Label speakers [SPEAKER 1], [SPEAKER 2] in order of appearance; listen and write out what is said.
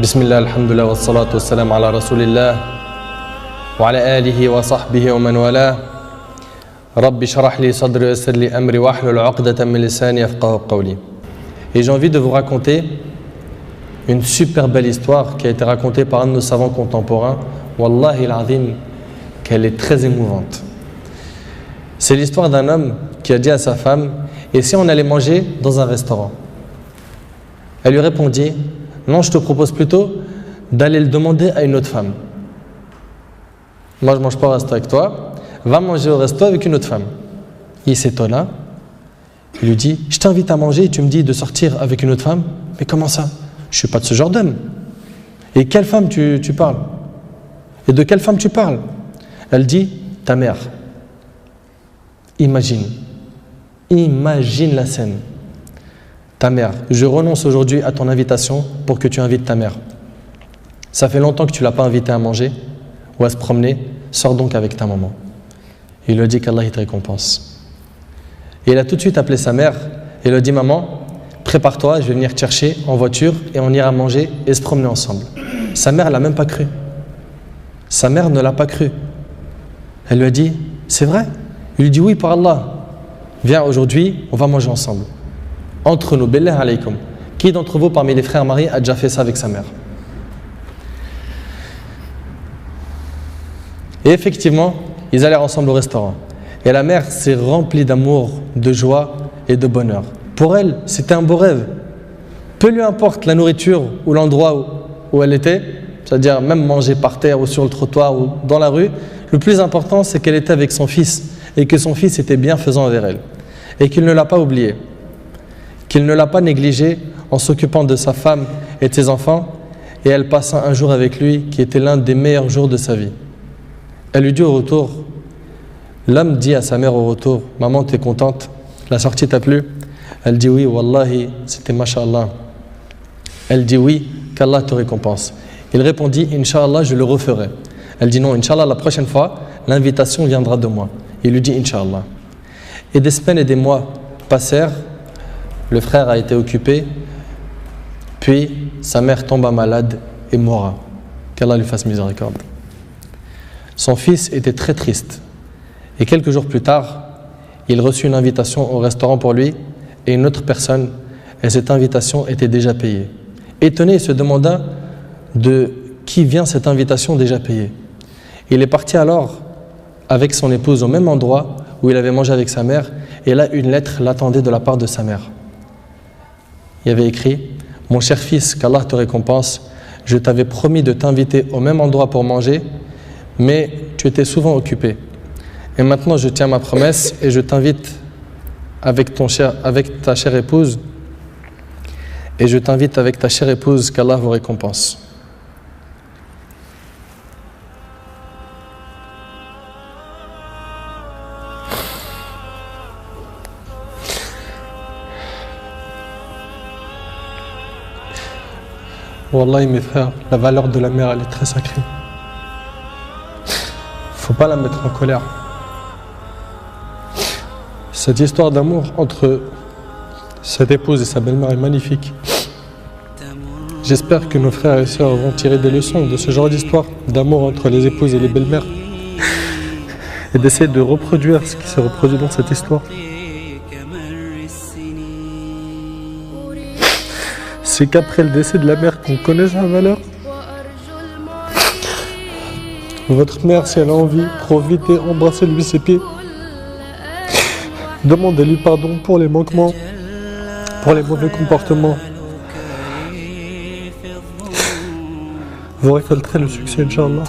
[SPEAKER 1] بسم الله الحمد لله والصلاة والسلام على رسول الله وعلى آله وصحبه ومن والاه رب اشرح لي صدري ويسر لي أمري واحلل عقدة من لساني يفقهوا قولي. Et j'ai envie de vous raconter une super belle histoire qui a été racontée par un de nos savants contemporains. Wallahi al-azim, qu'elle est très émouvante. C'est l'histoire d'un homme qui a dit à sa femme: et si on allait manger dans un restaurant? Elle lui répondit: non, je te propose plutôt d'aller le demander à une autre femme. Moi, je ne mange pas au resto avec toi, va manger au resto avec une autre femme. Il s'étonna, il lui dit: je t'invite à manger et tu me dis de sortir avec une autre femme? Mais comment ça? Je ne suis pas de ce genre d'homme. Et quelle femme tu parles? Et de quelle femme tu parles? Elle dit: ta mère. Imagine la scène. Ta mère, je renonce aujourd'hui à ton invitation pour que tu invites ta mère. Ça fait longtemps que tu ne l'as pas invitée à manger ou à se promener, sors donc avec ta maman. Il lui a dit qu'Allah te récompense. Et il a tout de suite appelé sa mère et il lui a dit: maman, prépare-toi, je vais venir te chercher en voiture et on ira manger et se promener ensemble. Sa mère ne l'a même pas cru. Sa mère ne l'a pas cru. Elle lui a dit: c'est vrai? Il lui dit: oui, par Allah. Viens, aujourd'hui, on va manger ensemble. Entre nous, billah alaykoum. Qui d'entre vous, parmi les frères mariés, a déjà fait ça avec sa mère? Et effectivement, ils allèrent ensemble au restaurant. Et la mère s'est remplie d'amour, de joie et de bonheur. Pour elle, c'était un beau rêve. Peu lui importe la nourriture ou l'endroit où elle était, c'est-à-dire même manger par terre ou sur le trottoir ou dans la rue, le plus important, c'est qu'elle était avec son fils et que son fils était bienfaisant envers elle. Et qu'il ne l'a pas oublié, qu'il ne l'a pas négligé en s'occupant de sa femme et de ses enfants, et elle passa un jour avec lui qui était l'un des meilleurs jours de sa vie. Elle lui dit au retour, l'homme dit à sa mère au retour: maman, tu es contente? La sortie t'a plu? Elle dit: oui, wallahi, c'était mashallah. Elle dit: oui, qu'Allah te récompense. Il répondit: Inch'Allah, je le referai. Elle dit: non, Inch'Allah, la prochaine fois, l'invitation viendra de moi. Il lui dit: Inch'Allah. Et des semaines et des mois passèrent, le frère a été occupé, puis sa mère tomba malade et mourra. Qu'Allah lui fasse miséricorde. Son fils était très triste. Et quelques jours plus tard, il reçut une invitation au restaurant pour lui et une autre personne, et cette invitation était déjà payée. Étonné, il se demanda de qui vient cette invitation déjà payée. Il est parti alors avec son épouse au même endroit où il avait mangé avec sa mère, et là une lettre l'attendait de la part de sa mère. Il y avait écrit: mon cher fils, qu'Allah te récompense, je t'avais promis de t'inviter au même endroit pour manger, mais tu étais souvent occupé. Et maintenant je tiens ma promesse et je t'invite avec ta chère épouse, et je t'invite avec ta chère épouse, qu'Allah vous récompense. Wallahi mes frères, la valeur de la mère, elle est très sacrée. Faut pas la mettre en colère. Cette histoire d'amour entre cette épouse et sa belle-mère est magnifique. J'espère que nos frères et sœurs vont tirer des leçons de ce genre d'histoire d'amour entre les épouses et les belles-mères et d'essayer de reproduire ce qui s'est reproduit dans cette histoire. C'est qu'après le décès de la mère qu'on connaît sa valeur. Votre mère, si elle a envie, profitez, embrassez-lui ses pieds. Demandez-lui pardon pour les manquements, pour les mauvais comportements. Vous récolterez le succès, Inch'Allah.